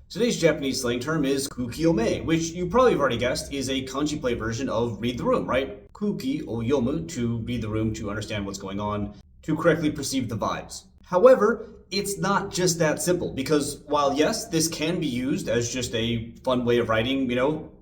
Today's Japanese slang term is kukiome, which you probably have already guessed is a kanji play version of read the room, right? Kuki o yomu, to read the room, to understand what's going on, to correctly perceive the vibes. However, it's not just that simple, because while yes, this can be used as just a fun way of writing,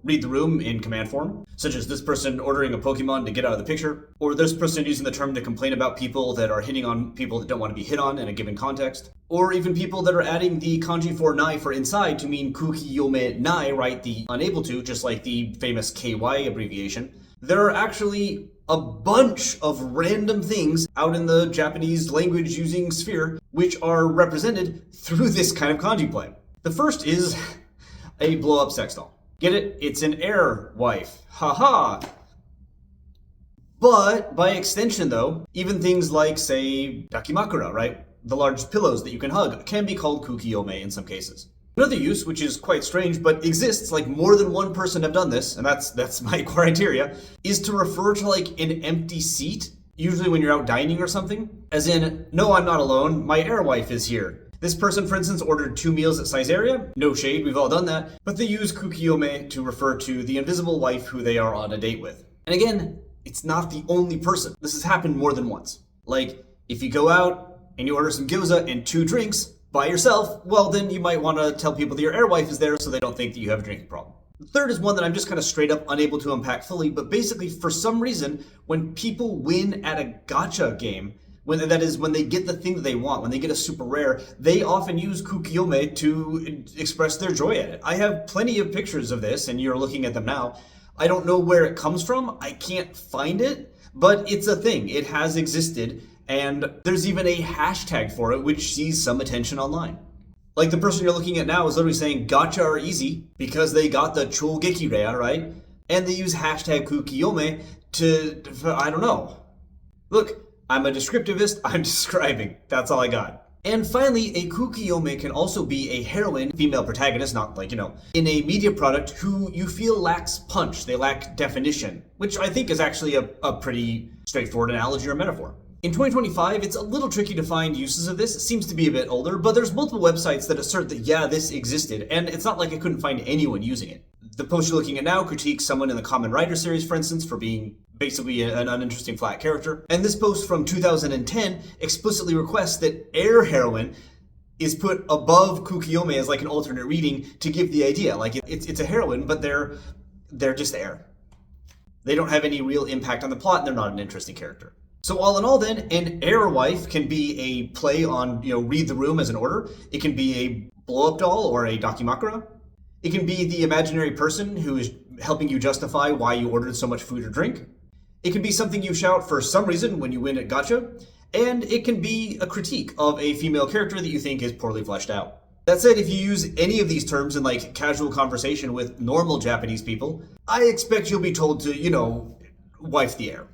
read the room in command form, such as this person ordering a Pokemon to get out of the picture, or this person using the term to complain about people that are hitting on people that don't want to be hit on in a given context, or even people that are adding the kanji for nai for inside to mean kukiyome nai, right, the unable to, just like the famous KY abbreviation. There are actually a bunch of random things out in the Japanese language using sphere which are represented through this kind of kanji play. The first is a blow-up sex doll. Get it? It's an air wife. Haha. But by extension though, even things like, say, dakimakura, right? The large pillows that you can hug can be called kukiyome in some cases. Another use, which is quite strange, but exists, like more than one person have done this, and that's my criteria, is to refer to like an empty seat, usually when you're out dining or something. As in, no, I'm not alone, my airwife is here. This person, for instance, ordered 2 meals at Caesarea. No shade, we've all done that. But they use kukiyome to refer to the invisible wife who they are on a date with. And again, it's not the only person. This has happened more than once. Like, if you go out and you order some gyoza and 2 drinks, by yourself, well then you might want to tell people that your airwife is there so they don't think that you have a drinking problem. The third is one that I'm just kind of straight up unable to unpack fully, but basically for some reason, when people win at a gacha game, when they get the thing that they want, when they get a super rare, they often use kukiyome to express their joy at it. I have plenty of pictures of this, and you're looking at them now. I don't know where it comes from, I can't find it, but it's a thing, it has existed. And there's even a hashtag for it, which sees some attention online. Like the person you're looking at now is literally saying gacha are easy because they got the chogeki rea, right? And they use hashtag kukiyome I don't know. Look, I'm a descriptivist, I'm describing. That's all I got. And finally, a kukiyome can also be a heroine, female protagonist, not like, in a media product who you feel lacks punch, they lack definition, which I think is actually a pretty straightforward analogy or metaphor. In 2025, it's a little tricky to find uses of this. It seems to be a bit older, but there's multiple websites that assert that, yeah, this existed, and it's not like I couldn't find anyone using it. The post you're looking at now critiques someone in the Kamen Rider series, for instance, for being basically an uninteresting flat character. And this post from 2010 explicitly requests that air heroine is put above kukiyome as like an alternate reading to give the idea. Like it's a heroine, but they're just air. They don't have any real impact on the plot, and they're not an interesting character. So all in all then, an airwife can be a play on, read the room as an order. It can be a blow-up doll or a dakimakura. It can be the imaginary person who is helping you justify why you ordered so much food or drink. It can be something you shout for some reason when you win at gacha. And it can be a critique of a female character that you think is poorly fleshed out. That said, if you use any of these terms in like casual conversation with normal Japanese people, I expect you'll be told to, wife the air.